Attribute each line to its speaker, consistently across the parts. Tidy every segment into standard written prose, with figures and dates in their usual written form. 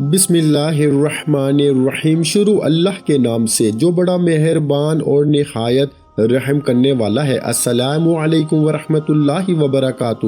Speaker 1: بسم اللہ الرحمن الرحیم۔ شروع اللہ کے نام سے جو بڑا مہربان اور نہایت رحم کرنے والا ہے۔ السلام علیکم ورحمۃ اللہ وبرکاتہ۔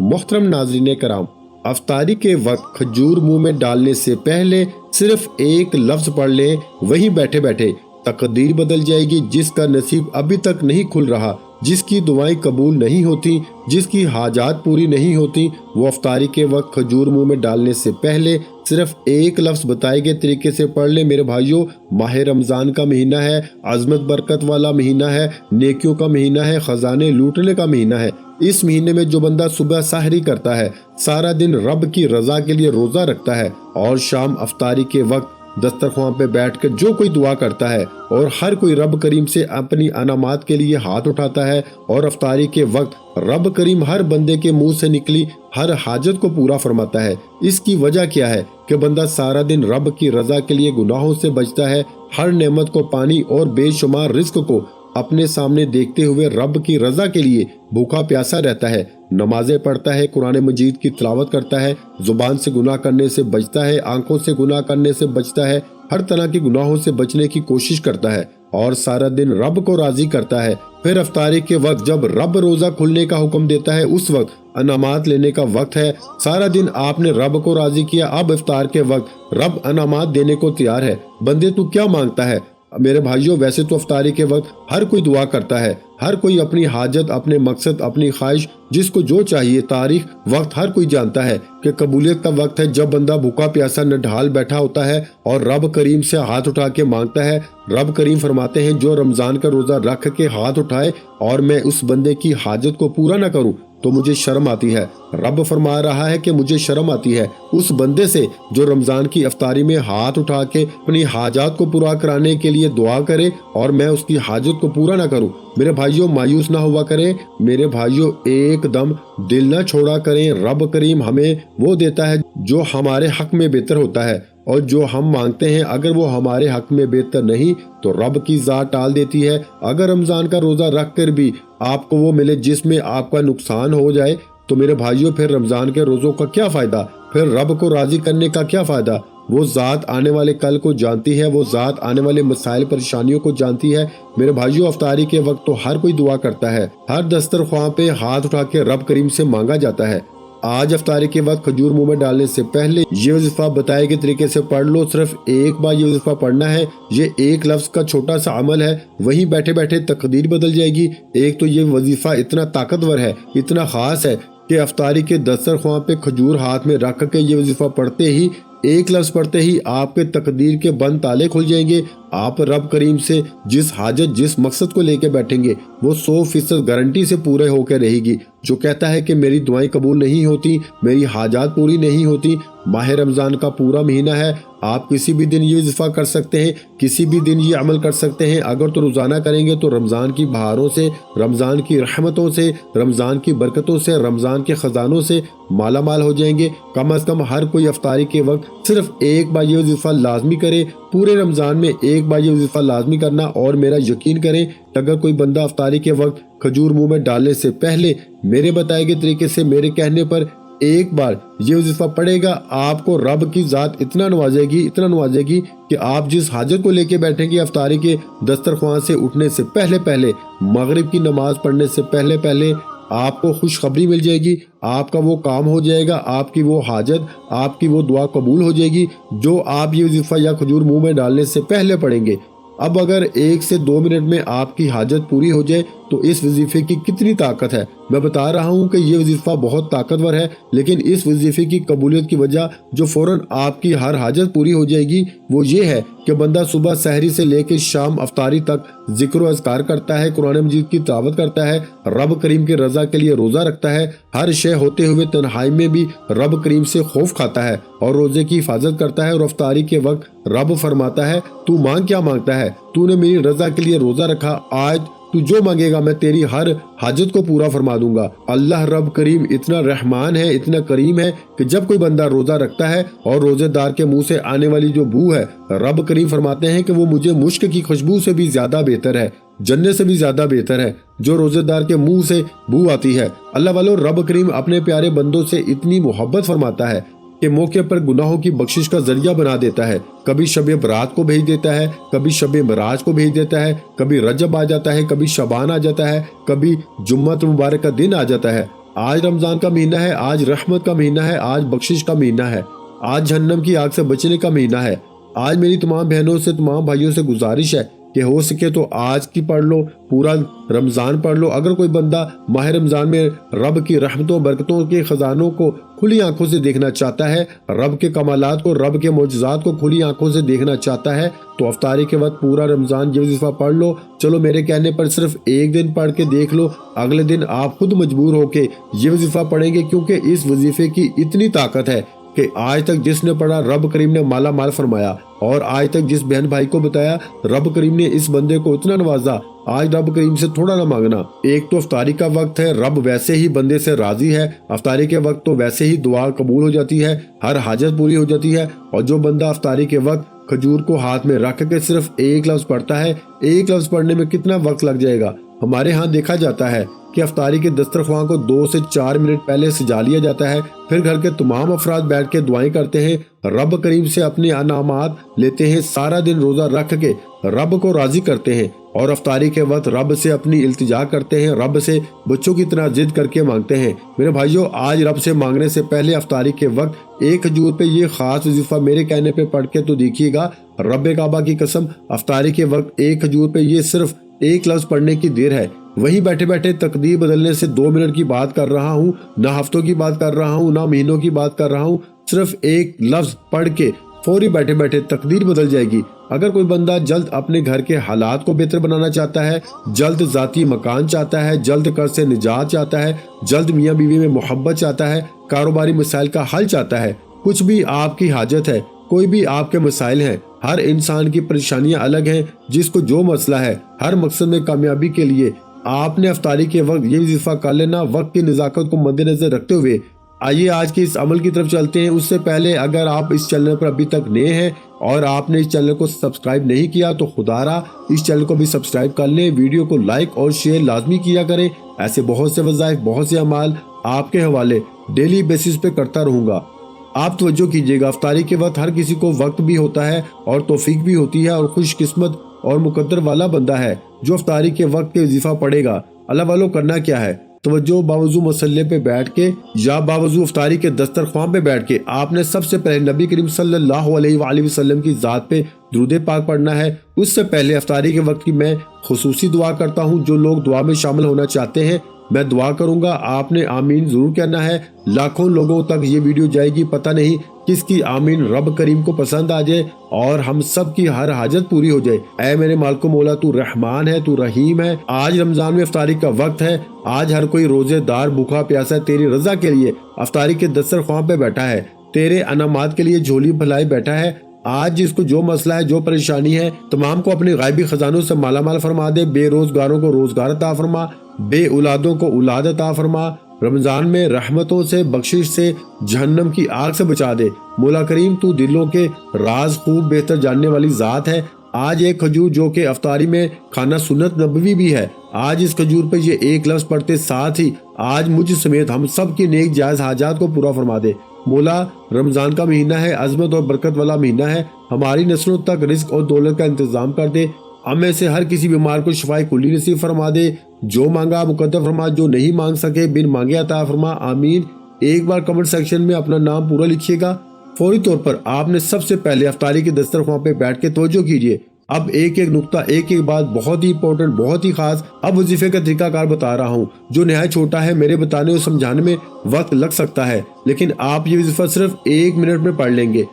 Speaker 1: محترم ناظرین کرام، افطاری کے وقت کھجور منہ میں ڈالنے سے پہلے صرف ایک لفظ پڑھ لیں، وہیں بیٹھے بیٹھے تقدیر بدل جائے گی۔ جس کا نصیب ابھی تک نہیں کھل رہا، جس کی دعائیں قبول نہیں ہوتی، جس کی حاجات پوری نہیں ہوتی، وہ افطاری کے وقت کھجور منہ میں ڈالنے سے پہلے صرف ایک لفظ بتائے گئے طریقے سے پڑھ لیں۔ میرے بھائیوں، ماہ رمضان کا مہینہ ہے، عظمت برکت والا مہینہ ہے، نیکیوں کا مہینہ ہے، خزانے لوٹنے کا مہینہ ہے۔ اس مہینے میں جو بندہ صبح سحری کرتا ہے، سارا دن رب کی رضا کے لیے روزہ رکھتا ہے، اور شام افطاری کے وقت دسترخوان پہ بیٹھ کر جو کوئی دعا کرتا ہے، اور ہر کوئی رب کریم سے اپنی انعامات کے لیے ہاتھ اٹھاتا ہے، اور افطاری کے وقت رب کریم ہر بندے کے منہ سے نکلی ہر حاجت کو پورا فرماتا ہے۔ اس کی وجہ کیا ہے کہ بندہ سارا دن رب کی رضا کے لیے گناہوں سے بچتا ہے، ہر نعمت کو پانی اور بے شمار رزق کو اپنے سامنے دیکھتے ہوئے رب کی رضا کے لیے بھوکا پیاسا رہتا ہے، نمازیں پڑھتا ہے، قرآن مجید کی تلاوت کرتا ہے، زبان سے گناہ کرنے سے بچتا ہے، آنکھوں سے گناہ کرنے سے بچتا ہے، ہر طرح کے گناہوں سے بچنے کی کوشش کرتا ہے، اور سارا دن رب کو راضی کرتا ہے۔ پھر افطاری کے وقت جب رب روزہ کھلنے کا حکم دیتا ہے، اس وقت انعامات لینے کا وقت ہے۔ سارا دن آپ نے رب کو راضی کیا، اب افطار کے وقت رب انعامات دینے کو تیار ہے۔ بندے تو کیا مانگتا ہے؟ میرے بھائیوں، ویسے تو افطاری کے وقت ہر کوئی دعا کرتا ہے، ہر کوئی اپنی حاجت، اپنے مقصد، اپنی خواہش، جس کو جو چاہیے، تاریخ، وقت ہر کوئی جانتا ہے کہ قبولیت کا وقت ہے جب بندہ بھوکا پیاسا نڈھال بیٹھا ہوتا ہے اور رب کریم سے ہاتھ اٹھا کے مانگتا ہے۔ رب کریم فرماتے ہیں جو رمضان کا روزہ رکھ کے ہاتھ اٹھائے اور میں اس بندے کی حاجت کو پورا نہ کروں تو مجھے شرم آتی ہے۔ رب فرما رہا ہے کہ مجھے شرم آتی ہے اس بندے سے جو رمضان کی افطاری میں ہاتھ اٹھا کے اپنی حاجات کو پورا کرانے کے لیے دعا کرے اور میں اس کی حاجت کو پورا نہ کروں۔ میرے بھائیوں، مایوس نہ ہوا کریں۔ میرے بھائیوں، ایک دم دل نہ چھوڑا کریں۔ رب کریم ہمیں وہ دیتا ہے جو ہمارے حق میں بہتر ہوتا ہے، اور جو ہم مانگتے ہیں اگر وہ ہمارے حق میں بہتر نہیں تو رب کی ذات ٹال دیتی ہے۔ اگر رمضان کا روزہ رکھ کر بھی آپ کو وہ ملے جس میں آپ کا نقصان ہو جائے تو میرے بھائیوں پھر رمضان کے روزوں کا کیا فائدہ؟ پھر رب کو راضی کرنے کا کیا فائدہ؟ وہ ذات آنے والے کل کو جانتی ہے، وہ ذات آنے والے مسائل پریشانیوں کو جانتی ہے۔ میرے بھائیوں، افطاری کے وقت تو ہر کوئی دعا کرتا ہے، ہر دسترخوان پہ ہاتھ اٹھا کے رب کریم سے مانگا جاتا ہے۔ آج افطاری کے وقت کھجور منہ میں ڈالنے سے پہلے یہ وظیفہ بتائے گئے طریقے سے پڑھ لو۔ صرف ایک بار یہ وظیفہ پڑھنا ہے۔ یہ ایک لفظ کا چھوٹا سا عمل ہے، وہیں بیٹھے بیٹھے تقدیر بدل جائے گی۔ ایک تو یہ وظیفہ اتنا طاقتور ہے، اتنا خاص ہے کہ افطاری کے دسترخوان پہ کھجور ہاتھ میں رکھ کے یہ وظیفہ پڑھتے ہی، ایک لفظ پڑھتے ہی آپ کے تقدیر کے بند تالے کھل جائیں گے۔ آپ رب کریم سے جس حاجت، جس مقصد کو لے کے بیٹھیں گے وہ 100% گارنٹی سے پورے ہو کے رہے گی۔ جو کہتا ہے کہ میری دعائیں قبول نہیں ہوتی، میری حاجات پوری نہیں ہوتی، ماہ رمضان کا پورا مہینہ ہے، آپ کسی بھی دن یہ وظیفہ کر سکتے ہیں، کسی بھی دن یہ عمل کر سکتے ہیں۔ اگر تو روزانہ کریں گے تو رمضان کی بہاروں سے، رمضان کی رحمتوں سے، رمضان کی برکتوں سے، رمضان کے خزانوں سے مالا مال ہو جائیں گے۔ کم از کم ہر کوئی افطاری کے وقت صرف ایک بار یہ وظیفہ لازمی کرے۔ پورے رمضان میں ایک بار یہ وظیفہ لازمی کرنا، اور میرا یقین کریں اگر کوئی بندہ افطاری کے وقت کھجور منہ میں ڈالنے سے پہلے میرے بتائے گئے طریقے سے، میرے کہنے پر ایک بار یہ وظیفہ پڑھے گا، آپ کو رب کی ذات اتنا نوازے گی، اتنا نوازے گی کہ آپ جس حاجت کو لے کے بیٹھیں گے افطاری کے دسترخوان سے اٹھنے سے پہلے پہلے، مغرب کی نماز پڑھنے سے پہلے پہلے آپ کو خوشخبری مل جائے گی، آپ کا وہ کام ہو جائے گا، آپ کی وہ حاجت، آپ کی وہ دعا قبول ہو جائے گی جو آپ یہ وظیفہ یا کھجور منہ میں ڈالنے سے پہلے پڑھیں گے۔ اب اگر 1 سے 2 منٹ میں آپ کی حاجت پوری ہو جائے تو اس وظیفے کی کتنی طاقت ہے۔ میں بتا رہا ہوں کہ یہ وظیفہ بہت طاقتور ہے، لیکن اس وظیفے کی قبولیت کی وجہ جو فوراً آپ کی ہر حاجت پوری ہو جائے گی وہ یہ ہے کہ بندہ صبح سحری سے لے کے شام افطاری تک ذکر و اذکار کرتا ہے، قرآن مجید کی تلاوت کرتا ہے، رب کریم کے رضا کے لیے روزہ رکھتا ہے، ہر شے ہوتے ہوئے تنہائی میں بھی رب کریم سے خوف کھاتا ہے اور روزے کی حفاظت کرتا ہے، اور افطاری کے وقت رب فرماتا ہے تو مانگ کیا مانگتا ہے؟ تو نے میری رضا کے لیے روزہ رکھا، آج تو جو مانگے گا میں تیری ہر حاجت کو پورا فرما دوں گا۔ اللہ رب کریم اتنا رحمان ہے، اتنا کریم ہے کہ جب کوئی بندہ روزہ رکھتا ہے اور روزے دار کے منہ سے آنے والی جو بو ہے، رب کریم فرماتے ہیں کہ وہ مجھے مشک کی خوشبو سے بھی زیادہ بہتر ہے، جنت سے بھی زیادہ بہتر ہے جو روزے دار کے منہ سے بو آتی ہے۔ اللہ والو، رب کریم اپنے پیارے بندوں سے اتنی محبت فرماتا ہے کہ موقع پر گناہوں کی بخشش کا ذریعہ بنا دیتا ہے۔ کبھی شب برات کو بھیج دیتا ہے، کبھی شب معراج کو بھیج دیتا ہے، کبھی رجب آ جاتا ہے، کبھی شعبان آ جاتا ہے، کبھی جمعۃ مبارک کا دن آ جاتا ہے۔ آج رمضان کا مہینہ ہے، آج رحمت کا مہینہ ہے، آج بخشش کا مہینہ ہے، آج جہنم کی آگ سے بچنے کا مہینہ ہے۔ آج میری تمام بہنوں سے، تمام بھائیوں سے گزارش ہے کہ ہو سکے تو آج کی پڑھ لو، پورا رمضان پڑھ لو۔ اگر کوئی بندہ ماہ رمضان میں رب کی رحمتوں برکتوں کے خزانوں کو کھلی آنکھوں سے دیکھنا چاہتا ہے، رب کے کمالات کو، رب کے معجزات کو کھلی آنکھوں سے دیکھنا چاہتا ہے، تو افطاری کے وقت پورا رمضان یہ وظیفہ پڑھ لو۔ چلو میرے کہنے پر صرف ایک دن پڑھ کے دیکھ لو، اگلے دن آپ خود مجبور ہو کے یہ وظیفہ پڑھیں گے، کیونکہ اس وظیفے کی اتنی طاقت ہے کہ آج تک جس نے پڑھا رب کریم نے مالا مال فرمایا، اور آج تک جس بہن بھائی کو بتایا رب کریم نے اس بندے کو اتنا نوازا۔ آج رب کریم سے تھوڑا نہ مانگنا۔ ایک تو افطاری کا وقت ہے، رب ویسے ہی بندے سے راضی ہے، افطاری کے وقت تو ویسے ہی دعا قبول ہو جاتی ہے، ہر حاجت پوری ہو جاتی ہے۔ اور جو بندہ افطاری کے وقت کھجور کو ہاتھ میں رکھ کے صرف ایک لفظ پڑھتا ہے، ایک لفظ پڑھنے میں کتنا وقت لگ جائے گا۔ ہمارے ہاں دیکھا جاتا ہے کہ افطاری کے دسترخوان کو 2 سے 4 منٹ پہلے سجا لیا جاتا ہے، پھر گھر کے تمام افراد بیٹھ کے دعائیں کرتے ہیں، رب کریم سے اپنے انعامات لیتے ہیں، سارا دن روزہ رکھ کے رب کو راضی کرتے ہیں، اور افطاری کے وقت رب سے اپنی التجا کرتے ہیں، رب سے بچوں کی طرح ضد کر کے مانگتے ہیں۔ میرے بھائیوں، آج رب سے مانگنے سے پہلے افطاری کے وقت ایک کھجور پہ یہ خاص وظیفہ میرے کہنے پہ پڑھ کے تو دیکھیے گا، رب کعبہ کی قسم، افطاری کے وقت ایک کھجور پہ یہ صرف ایک لفظ پڑھنے کی دیر ہے۔ وہیں بیٹھے بیٹھے تقدیر بدلنے سے 2 منٹ کی بات کر رہا ہوں، نہ ہفتوں کی بات کر رہا ہوں، نہ مہینوں کی بات کر رہا ہوں، صرف ایک لفظ پڑھ کے فوری بیٹھے بیٹھے تقدیر بدل جائے گی۔ اگر کوئی بندہ جلد اپنے گھر کے حالات کو بہتر بنانا چاہتا ہے، جلد ذاتی مکان چاہتا ہے، جلد قرض سے نجات چاہتا ہے، جلد میاں بیوی میں محبت چاہتا ہے، کاروباری مسائل کا حل چاہتا ہے، کچھ بھی آپ کی حاجت ہے، کوئی بھی آپ کے مسائل ہیں، ہر انسان کی پریشانیاں الگ ہیں، جس کو جو مسئلہ ہے، ہر مقصد میں کامیابی کے لیے آپ نے افطاری کے وقت یہ وظیفہ کر لینا، وقت کی نزاکت کو مد نظر رکھتے ہوئے۔ آئیے آج کے اس عمل کی طرف چلتے ہیں۔ اس سے پہلے اگر آپ اس چینل پر ابھی تک نئے ہیں اور آپ نے اس چینل کو سبسکرائب نہیں کیا تو خدا را اس چینل کو بھی سبسکرائب کر لیں، ویڈیو کو لائک اور شیئر لازمی کیا کریں۔ ایسے بہت سے وظائف، بہت سے اعمال آپ کے حوالے ڈیلی بیسس پہ کرتا رہوں گا۔ آپ توجہ کیجئے گا، افطاری کے وقت ہر کسی کو وقت بھی ہوتا ہے اور توفیق بھی ہوتی ہے، اور خوش قسمت اور مقدر والا بندہ ہے جو افطاری کے وقت کے وظیفہ پڑھے گا۔ اللہ والوں، کرنا کیا ہے؟ توجہ، باوضو مسلح پہ بیٹھ کے یا باوضو افطاری کے دسترخوان پہ بیٹھ کے آپ نے سب سے پہلے نبی کریم صلی اللہ علیہ وآلہ وسلم کی ذات پہ درود پاک پڑھنا ہے۔ اس سے پہلے افطاری کے وقت کی میں خصوصی دعا کرتا ہوں، جو لوگ دعا میں شامل ہونا چاہتے ہیں میں دعا کروں گا، آپ نے آمین ضرور کہنا ہے۔ لاکھوں لوگوں تک یہ ویڈیو جائے گی، پتہ نہیں کس کی آمین رب کریم کو پسند آ جائے اور ہم سب کی ہر حاجت پوری ہو جائے۔ اے میرے مالک و مولا، تو رحمان ہے، تو رحیم ہے۔ آج رمضان میں افطاری کا وقت ہے، آج ہر کوئی روزے دار بھوکا پیاسا تیری رضا کے لیے افطاری کے دسترخوان پہ بیٹھا ہے، تیرے انعامات کے لیے جھولی بھلائے بیٹھا ہے۔ آج جس کو جو مسئلہ ہے، جو پریشانی ہے، تمام کو اپنے غائبی خزانوں سے مالا مال فرما دے، بے روزگاروں کو روزگار عطا فرما، بے اولادوں کو اولاد عطا فرما، رمضان میں رحمتوں سے، بخشش سے، جہنم کی آگ سے بچا دے۔ مولا کریم، تو دلوں کے راز خوب بہتر جاننے والی ذات ہے۔ آج ایک کھجور جو کہ افطاری میں کھانا سنت نبوی بھی ہے، آج اس کھجور پہ یہ ایک لفظ پڑھتے ساتھ ہی آج مجھ سمیت ہم سب کی نیک جائز حاجات کو پورا فرما دے۔ مولا، رمضان کا مہینہ ہے، عظمت اور برکت والا مہینہ ہے، ہماری نسلوں تک رزق اور دولت کا انتظام کر دے، ہم میں سے ہر کسی بیمار کو شفائے کلی نصیب فرما دے، جو مانگا مقدر فرما، جو نہیں مانگ سکے بن مانگے عطا فرما، آمین۔ ایک بار کمنٹ سیکشن میں اپنا نام پورا لکھیے گا۔ فوری طور پر آپ نے سب سے پہلے افطاری کے دسترخوان پہ بیٹھ کے توجہ کیجئے۔ اب ایک ایک نقطہ، ایک ایک بات بہت ہی امپورٹنٹ، بہت ہی خاص اب وظیفے کا طریقہ کار بتا رہا ہوں، جو نہایت چھوٹا ہے، میرے بتانے اور سمجھانے میں وقت لگ سکتا ہے، لیکن آپ یہ وظیفہ صرف 1 منٹ میں پڑھ لیں گے۔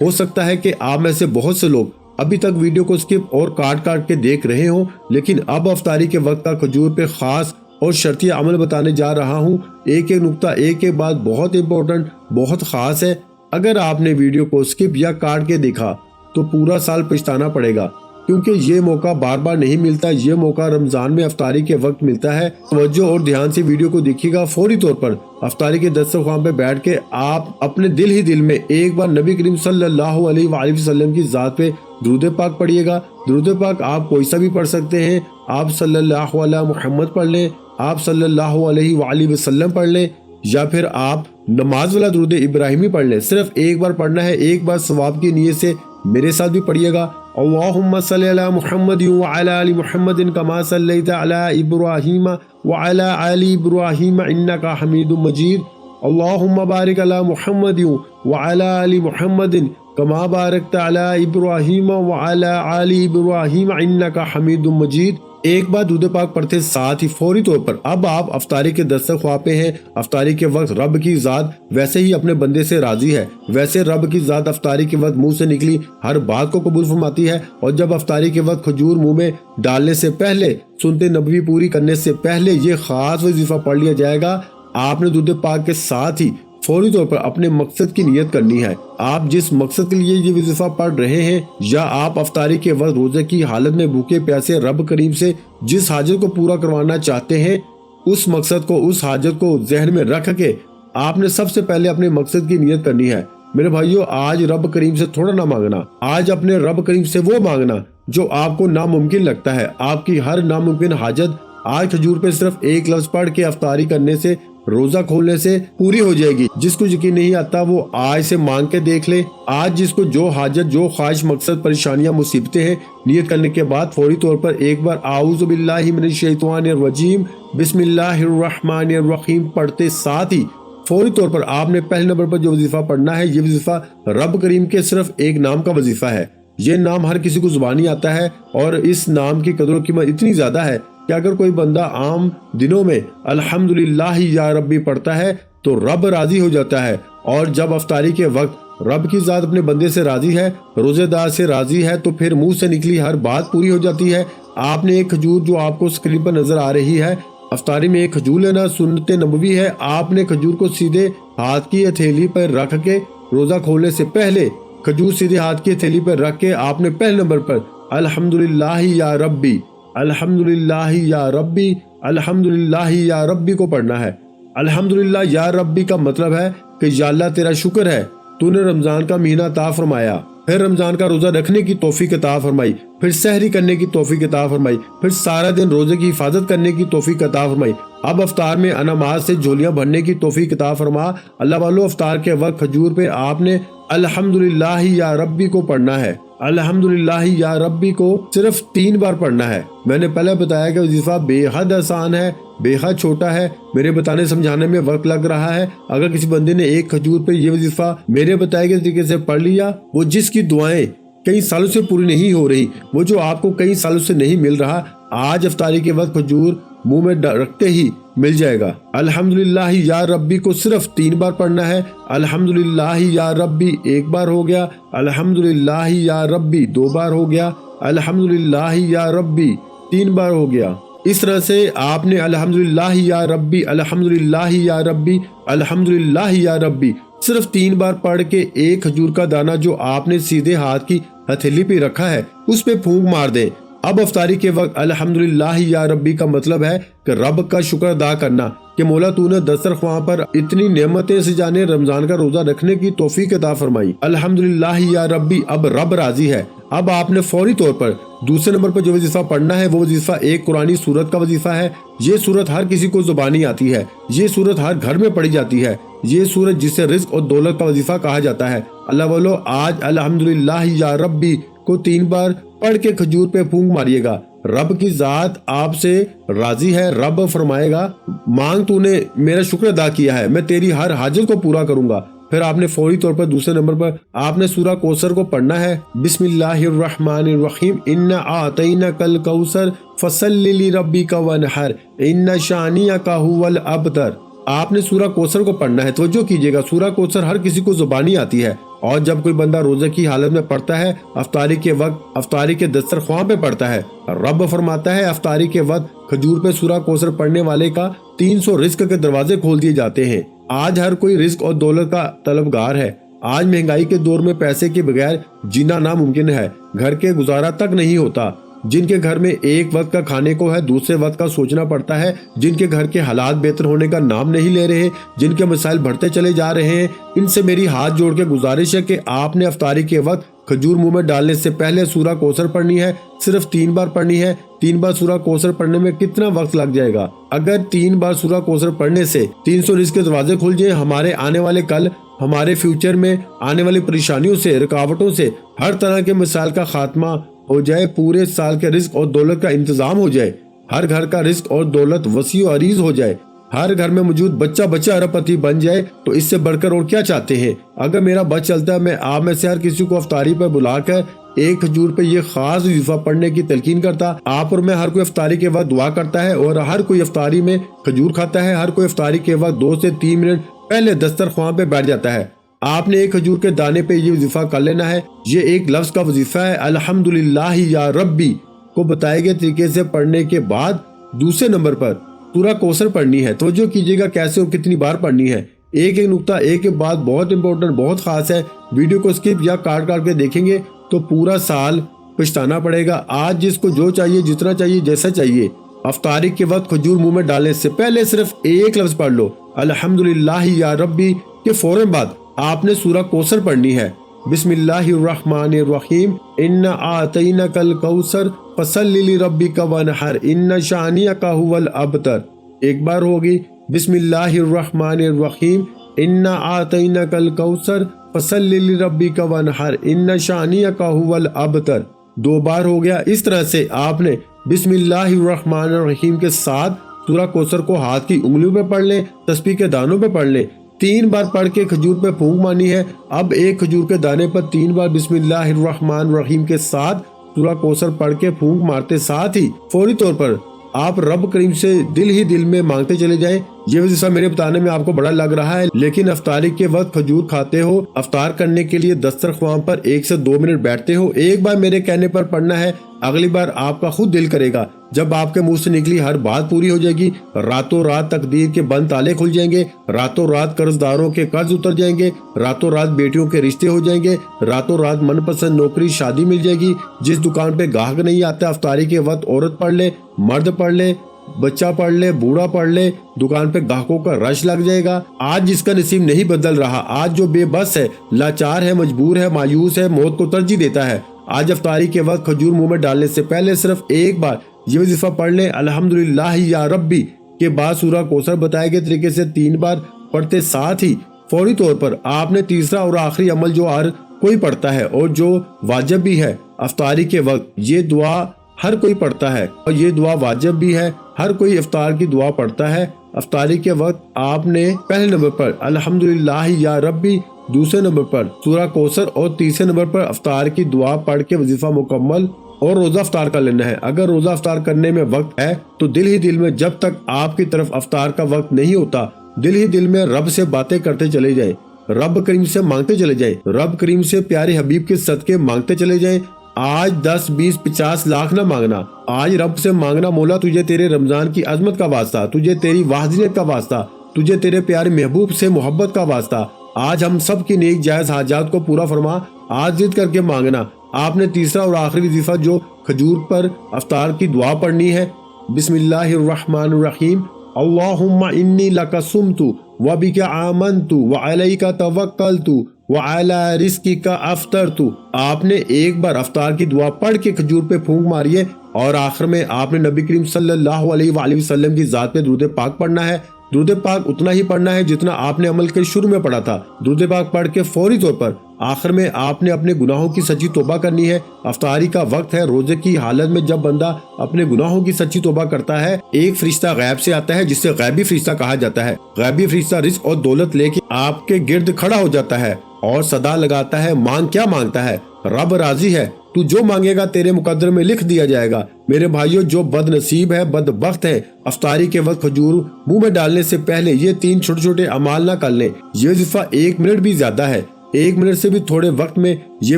Speaker 1: ہو سکتا ہے کہ آپ میں سے بہت سے لوگ ابھی تک ویڈیو کو سکپ اور کاٹ کاٹ کے دیکھ رہے ہوں، لیکن اب افطاری کے وقت کا کھجور پہ خاص اور شرطیہ عمل بتانے جا رہا ہوں۔ ایک ایک نقطہ، ایک ایک بات بہت امپورٹنٹ، بہت خاص ہے۔ اگر آپ نے ویڈیو کو سکپ یا کاٹ کے دیکھا تو پورا سال پچھتانا پڑے گا، کیونکہ یہ موقع بار بار نہیں ملتا، یہ موقع رمضان میں افطاری کے وقت ملتا ہے۔ توجہ اور دھیان سے ویڈیو کو دیکھیے گا۔ فوری طور پر افطاری کے دسترخوان پہ بیٹھ کے آپ اپنے دل ہی دل میں ایک بار نبی کریم صلی اللہ علیہ وآلہ وسلم کی ذات پہ درود پاک پڑھیے گا۔ درود پاک آپ کوئی سا بھی پڑھ سکتے ہیں، آپ صلی اللہ علیہ محمد پڑھ لیں، آپ صلی اللہ علیہ وآلہ وسلم پڑھ لیں، یا پھر آپ نماز والا درود ابراہیمی پڑھ لیں، صرف ایک بار پڑھنا ہے، ایک بار ثواب کی نیت سے میرے ساتھ بھی پڑھیے گا۔ اللہم صلی علی محمد وعلی آل محمد کما صلیت علی ابراہیم وعلی آل ابراہیم انک حمید مجید۔ اللہم بارک علی محمد وعلی آل محمد کما بارکت علی ابراہیم وعلی آل ابراہیم انک حمید مجید۔ ایک بار درود پاک پڑھتے ساتھ ہی فوری طور پر اب آپ افطاری کے دسترخواں پہ ہیں۔ افطاری کے وقت رب کی ذات ویسے ہی اپنے بندے سے راضی ہے، ویسے رب کی ذات افطاری کے وقت منہ سے نکلی ہر بات کو قبول فرماتی ہے، اور جب افطاری کے وقت کھجور منہ میں ڈالنے سے پہلے، سنت نبوی پوری کرنے سے پہلے یہ خاص وظیفہ پڑھ لیا جائے گا۔ آپ نے درود پاک کے ساتھ ہی فوری طور پر اپنے مقصد کی نیت کرنی ہے۔ آپ جس مقصد کے لیے یہ وظیفہ پڑھ رہے ہیں، یا آپ افطاری کے وقت روزے کی حالت میں بھوکے پیاسے رب کریم سے جس حاجت کو پورا کروانا چاہتے ہیں، اس مقصد کو، اس حاجت کو ذہن میں رکھ کے آپ نے سب سے پہلے اپنے مقصد کی نیت کرنی ہے۔ میرے بھائیو، آج رب کریم سے تھوڑا نہ مانگنا، آج اپنے رب کریم سے وہ مانگنا جو آپ کو ناممکن لگتا ہے۔ آپ کی ہر ناممکن حاجت آج کھجور پہ صرف ایک لفظ پڑھ کے افطاری کرنے سے، روزہ کھولنے سے پوری ہو جائے گی۔ جس کو یقین نہیں آتا وہ آج سے مانگ کے دیکھ لے۔ آج جس کو جو حاجت، جو خواہش، مقصد، پریشانیاں، مصیبتیں ہیں، نیت کرنے کے بعد فوری طور پر ایک بار اعوذ باللہ من الشیطان الرجیم بسم اللہ الرحمن الرحیم پڑھتے ساتھ ہی فوری طور پر آپ نے پہلے نمبر پر جو وظیفہ پڑھنا ہے، یہ وظیفہ رب کریم کے صرف ایک نام کا وظیفہ ہے۔ یہ نام ہر کسی کو زبانی آتا ہے، اور اس نام کی قدر و قیمت اتنی زیادہ ہے کہ اگر کوئی بندہ عام دنوں میں الحمدللہ یا ربی پڑھتا ہے تو رب راضی ہو جاتا ہے، اور جب افطاری کے وقت رب کی ذات اپنے بندے سے راضی ہے، روزے دار سے راضی ہے، تو پھر منہ سے نکلی ہر بات پوری ہو جاتی ہے۔ آپ نے ایک کھجور جو آپ کو اسکرین پر نظر آ رہی ہے، افطاری میں ایک کھجور لینا سنت نبوی ہے۔ آپ نے کھجور کو سیدھے ہاتھ کی ہتھیلی پر رکھ کے روزہ کھولنے سے پہلے کھجور سیدھے ہاتھ کی ہتھیلی پر رکھ کے آپ نے پہلے نمبر پر الحمدللہ یا ربی، الحمدللہ یا ربی، الحمدللہ یا ربی کو پڑھنا ہے۔ الحمدللہ یا ربی کا مطلب ہے کہ یا اللہ تیرا شکر ہے، تو نے رمضان کا مہینہ عطا فرمایا، پھر رمضان کا روزہ رکھنے کی توفیق عطا فرمائی، پھر سحری کرنے کی توفیق عطا فرمائی، پھر سارا دن روزے کی حفاظت کرنے کی توفیق عطا فرمائی۔ اب افطار میں انامات سے جھولیاں بھرنے کی توفیق عطا فرما۔ اللہ والو، افطار کے وقت کھجور پہ آپ نے الحمدللہ یا ربی کو پڑھنا ہے۔ الحمدللہ یا ربی کو صرف 3 بار پڑھنا ہے۔ میں نے پہلے بتایا کہ وظیفہ بے حد آسان ہے، بے حد چھوٹا ہے، میرے بتانے سمجھانے میں وقت لگ رہا ہے۔ اگر کسی بندے نے ایک کھجور پہ یہ وظیفہ میرے بتائے گئے طریقے سے پڑھ لیا، وہ جس کی دعائیں کئی سالوں سے پوری نہیں ہو رہی، وہ جو آپ کو کئی سالوں سے نہیں مل رہا، آج افطاری کے وقت کھجور منہ میں رکھتے ہی مل جائے گا۔ الحمدللہ یا ربی کو صرف 3 بار پڑھنا ہے۔ الحمدللہ یا ربی 1 بار ہو گیا، الحمدللہ یا ربی 2 بار ہو گیا، الحمدللہ یا ربی 3 بار ہو گیا۔ اس طرح سے آپ نے الحمدللہ یا ربی، الحمدللہ یا ربی، الحمدللہ یا ربی صرف 3 بار پڑھ کے ایک کھجور کا دانہ جو آپ نے سیدھے ہاتھ کی ہتھیلی پہ رکھا ہے اس پہ پھونک مار دیں۔ اب افطاری کے وقت الحمدللہ یا ربی کا مطلب ہے کہ رب کا شکر ادا کرنا کہ مولا تو نے دسترخواں پر اتنی نعمتیں سجانے، رمضان کا روزہ رکھنے کی توفیق عطا فرمائی۔ الحمدللہ یا ربی، اب رب راضی ہے۔ اب آپ نے فوری طور پر دوسرے نمبر پر جو وظیفہ پڑھنا ہے وہ وظیفہ ایک قرآنی سورت کا وظیفہ ہے۔ یہ سورت ہر کسی کو زبانی آتی ہے، یہ سورت ہر گھر میں پڑھی جاتی ہے، یہ سورت جسے رزق اور دولت کا وظیفہ کہا جاتا ہے۔ اللہ والو، آج الحمدللہ یا ربی کو 3 بار پڑھ کے کھجور پہ پھونک ماریے گا۔ رب کی ذات آپ سے راضی ہے، رب فرمائے گا مانگ، تو نے میرا شکر ادا کیا ہے، میں تیری ہر حاجت کو پورا کروں گا۔ پھر آپ نے فوری طور پر دوسرے نمبر پر آپ نے سورہ کوثر کو پڑھنا ہے۔ بسم اللہ الرحمن الرحیم، انا اعطیناک الکوثر فصلی لربک وانحر ان شانئک ھو الابتر۔ آپ نے سورہ کوثر کو پڑھنا ہے۔ توجہ کیجیے گا، سورہ کوثر ہر کسی کو زبانی آتی ہے، اور جب کوئی بندہ روزے کی حالت میں پڑھتا ہے، افطاری کے وقت افطاری کے دسترخواں پہ پڑھتا ہے، رب فرماتا ہے افطاری کے وقت کھجور پہ سورہ کوثر پڑھنے والے کا 300 رزق کے دروازے کھول دیے جاتے ہیں۔ آج ہر کوئی رزق اور دولت کا طلبگار ہے۔ آج مہنگائی کے دور میں پیسے کے بغیر جینا ناممکن ہے، گھر کے گزارا تک نہیں ہوتا۔ جن کے گھر میں ایک وقت کا کھانے کو ہے دوسرے وقت کا سوچنا پڑتا ہے، جن کے گھر کے حالات بہتر ہونے کا نام نہیں لے رہے، جن کے مسائل بڑھتے چلے جا رہے ہیں، ان سے میری ہاتھ جوڑ کے گزارش ہے کہ آپ نے افطاری کے وقت کھجور منہ میں ڈالنے سے پہلے سورہ کوثر پڑھنی ہے، صرف 3 بار پڑھنی ہے۔ 3 بار سورہ کوثر پڑھنے میں کتنا وقت لگ جائے گا؟ اگر 3 بار سورہ کوثر پڑھنے سے 300 رزق کے دروازے کھل جائیں، ہمارے آنے والے کل، ہمارے فیوچر میں آنے والی پریشانیوں سے، رکاوٹوں سے، ہر طرح کے مسائل کا خاتمہ ہو جائے، پورے سال کے رزق اور دولت کا انتظام ہو جائے، ہر گھر کا رزق اور دولت وسیع و عریض ہو جائے، ہر گھر میں موجود بچہ ارب پتی بن جائے، تو اس سے بڑھ کر اور کیا چاہتے ہیں؟ اگر میرا بچ چلتا ہے، میں آپ میں سے ہر کسی کو افطاری پر بلا کر ایک کھجور پہ یہ خاص وظیفہ پڑھنے کی تلقین کرتا۔ آپ اور میں ہر کوئی افطاری کے وقت دعا کرتا ہے اور ہر کوئی افطاری میں کھجور کھاتا ہے، ہر کوئی افطاری کے وقت 2 سے 3 منٹ پہلے دسترخوان پہ بیٹھ جاتا ہے۔ آپ نے ایک کھجور کے دانے پہ یہ وظیفہ کر لینا ہے۔ یہ ایک لفظ کا وظیفہ ہے، الحمدللہ یا ربی کو بتائے گئے طریقے سے پڑھنے کے بعد دوسرے نمبر پر سورہ کوثر پڑھنی ہے۔ توجہ کیجیے گا کیسے اور کتنی بار پڑھنی ہے۔ ایک نقطہ، ایک بات بہت امپورٹنٹ، بہت خاص ہے۔ ویڈیو کو سکپ یا کاٹ کے دیکھیں گے تو پورا سال پچھتانا پڑے گا۔ آج جس کو جو چاہیے، جتنا چاہیے، جیسا چاہیے، افطاری کے وقت کھجور منہ میں ڈالنے سے پہلے صرف ایک لفظ پڑھ لو، الحمدللہ یا ربی، کے فوراً بعد آپ نے سورہ کوثر پڑھنی ہے۔ بسم اللہ الرحمن الرحیم، انا اعطینک الکوثر فصلی لربک وانحر ان شانئک ھو الابتر۔ ایک بار ہوگی، بسم اللہ الرحمن الرحیم، انا اعطینک الکوثر فصلی لربک وانحر ان شانئک ھو الابتر۔ 2 بار ہو گیا۔ اس طرح سے آپ نے بسم اللہ الرحمن الرحیم کے ساتھ سورہ کوثر کو ہاتھ کی انگلیوں پہ پڑھ لیں، تسبیح کے دانوں پہ پڑھ لیں، 3 بار پڑھ کے کھجور پہ پھونک مارنی ہے۔ اب ایک کھجور کے دانے پر 3 بار بسم اللہ الرحمن الرحیم کے ساتھ سورہ کوثر پڑھ کے پھونک مارتے ساتھ ہی فوری طور پر آپ رب کریم سے دل ہی دل میں مانگتے چلے جائیں۔ یہ وظیفہ میرے بتانے میں آپ کو بڑا لگ رہا ہے، لیکن افطاری کے وقت کھجور کھاتے ہو، افطار کرنے کے لیے دسترخوان پر 1 سے 2 منٹ بیٹھتے ہو، ایک بار میرے کہنے پر پڑھنا ہے، اگلی بار آپ کا خود دل کرے گا۔ جب آپ کے منہ سے نکلی ہر بات پوری ہو جائے گی، راتوں رات تقدیر کے بند تالے کھل جائیں گے، راتوں رات قرض داروں کے قرض اتر جائیں گے، راتوں رات بیٹیوں کے رشتے ہو جائیں گے، راتوں رات من پسند نوکری شادی مل جائے گی۔ جس دکان پہ گاہک نہیں آتا، افطاری کے وقت عورت پڑھ لے، مرد پڑھ لے، بچہ پڑھ لے، بوڑھا پڑھ لے، دکان پہ گاہکوں کا رش لگ جائے گا۔ آج جس کا نصیب نہیں بدل رہا، آج جو بے بس ہے، لاچار ہے، مجبور ہے، مایوس ہے، موت کو ترجیح دیتا ہے، آج افطاری کے وقت کھجور منہ میں ڈالنے سے پہلے صرف ایک بار یہ وظیفہ پڑھ لیں، الحمدللہ یا ربی کے بعد سورہ کوثر بتائے گئے طریقے سے 3 بار پڑھتے ساتھ ہی فوری طور پر آپ نے تیسرا اور آخری عمل جو ہر کوئی پڑھتا ہے اور جو واجب بھی ہے افطاری کے وقت، یہ دعا ہر کوئی پڑھتا ہے اور یہ دعا واجب بھی ہے، ہر کوئی افطار کی دعا پڑھتا ہے۔ افطاری کے وقت آپ نے پہلے نمبر پر الحمدللہ یا ربی، دوسرے نمبر پر سورہ کوثر اور تیسرے نمبر پر افطار کی دعا پڑھ کے وظیفہ مکمل اور روزہ افطار کر لینا ہے۔ اگر روزہ افطار کرنے میں وقت ہے تو دل ہی دل میں، جب تک آپ کی طرف افطار کا وقت نہیں ہوتا، دل ہی دل میں رب سے باتیں کرتے چلے جائیں، رب کریم سے مانگتے چلے جائیں، رب کریم سے پیارے حبیب کے صدقے مانگتے چلے جائیں۔ آج 10 20 50 لاکھ نہ مانگنا، آج رب سے مانگنا، مولا تجھے تیرے رمضان کی عظمت کا واسطہ، تجھے تیری وحدانیت کا واسطہ، تجھے تیرے پیارے محبوب سے محبت کا واسطہ، آج ہم سب کی نیک جائز حاجات کو پورا فرما۔ آج ضد کر کے مانگنا۔ آپ نے تیسرا اور آخری وظیفہ جو کھجور پر افطار کی دعا پڑھنی ہے، بسم اللہ الرحمن الرحیم، اللہم انی لک صمت وبک آمنت وعلیک توکلت وعلی رزقک افطرت۔ آپ نے ایک بار افطار کی دعا پڑھ کے کھجور پہ پھونک ماری ہے اور آخر میں آپ نے نبی کریم صلی اللہ علیہ وآلہ وسلم کی ذات پہ درود پاک پڑھنا ہے۔ درود پاک اتنا ہی پڑھنا ہے جتنا آپ نے عمل کے شروع میں پڑھا تھا۔ درود پاک پڑھ کے فوری طور پر آخر میں آپ نے اپنے گناہوں کی سچی توبہ کرنی ہے۔ افطاری کا وقت ہے، روزے کی حالت میں جب بندہ اپنے گناہوں کی سچی توبہ کرتا ہے، ایک فرشتہ غیب سے آتا ہے جسے غیبی فرشتہ کہا جاتا ہے۔ غیبی فرشتہ رزق اور دولت لے کے آپ کے گرد کھڑا ہو جاتا ہے اور صدا لگاتا ہے، مانگ کیا مانگتا ہے؟ رب راضی ہے، تو جو مانگے گا تیرے مقدر میں لکھ دیا جائے گا۔ میرے بھائیوں، جو بد نصیب ہے، بدبخت ہے، افطاری کے وقت کھجور منہ میں ڈالنے سے پہلے یہ 3 چھوٹے چھوٹے اعمال نہ کر لیں۔ یہ وظیفہ 1 منٹ بھی زیادہ ہے، 1 منٹ سے بھی تھوڑے وقت میں یہ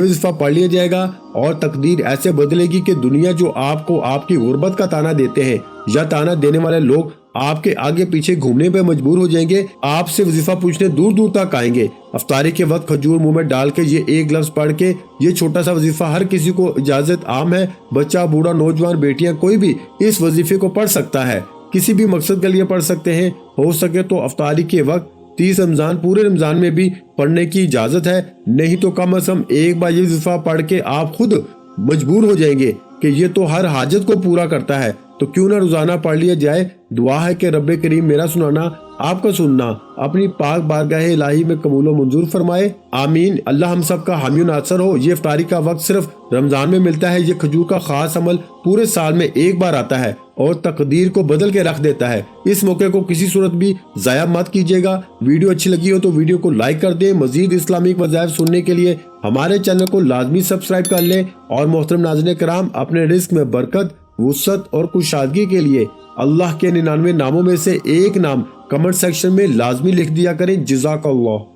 Speaker 1: وظیفہ پڑھ لیا جائے گا اور تقدیر ایسے بدلے گی کہ دنیا جو آپ کو آپ کی غربت کا تانا دیتے ہیں یا تانا دینے والے لوگ آپ کے آگے پیچھے گھومنے پہ مجبور ہو جائیں گے، آپ سے وظیفہ پوچھنے دور دور تک آئیں گے۔ افطاری کے وقت کھجور منہ میں ڈال کے یہ ایک لفظ پڑھ کے، یہ چھوٹا سا وظیفہ ہر کسی کو اجازت عام ہے، بچہ، بوڑھا، نوجوان، بیٹیاں، کوئی بھی اس وظیفے کو پڑھ سکتا ہے، کسی بھی مقصد کے لیے پڑھ سکتے ہیں۔ ہو سکے تو افطاری کے وقت 30 رمضان پورے رمضان میں بھی پڑھنے کی اجازت ہے، نہیں تو کم از کم ایک بار یہ وظیفہ پڑھ کے آپ خود مجبور ہو جائیں گے کہ یہ تو ہر حاجت کو پورا کرتا ہے، تو کیوں نہ روزانہ پڑھ لیا جائے۔ دعا ہے کہ رب کریم میرا سنانا، آپ کا سننا اپنی پاک بارگاہ الہی میں قبول و منظور فرمائے، آمین۔ اللہ ہم سب کا حامی و ناصر ہو۔ یہ افطاری کا وقت صرف رمضان میں ملتا ہے۔ یہ کھجور کا خاص عمل پورے سال میں ایک بار آتا ہے اور تقدیر کو بدل کے رکھ دیتا ہے۔ اس موقع کو کسی صورت بھی ضائع مت کیجیے گا۔ ویڈیو اچھی لگی ہو تو ویڈیو کو لائک کر دیں۔ مزید اسلامک وظائف سننے کے لیے ہمارے چینل کو لازمی سبسکرائب کر لیں، اور محترم ناظرین کرام، اپنے رزق میں برکت، وسعت اور کشادگی کے لیے اللہ کے 99 ناموں میں سے ایک نام کمنٹ سیکشن میں لازمی لکھ دیا کریں۔ جزاک اللہ۔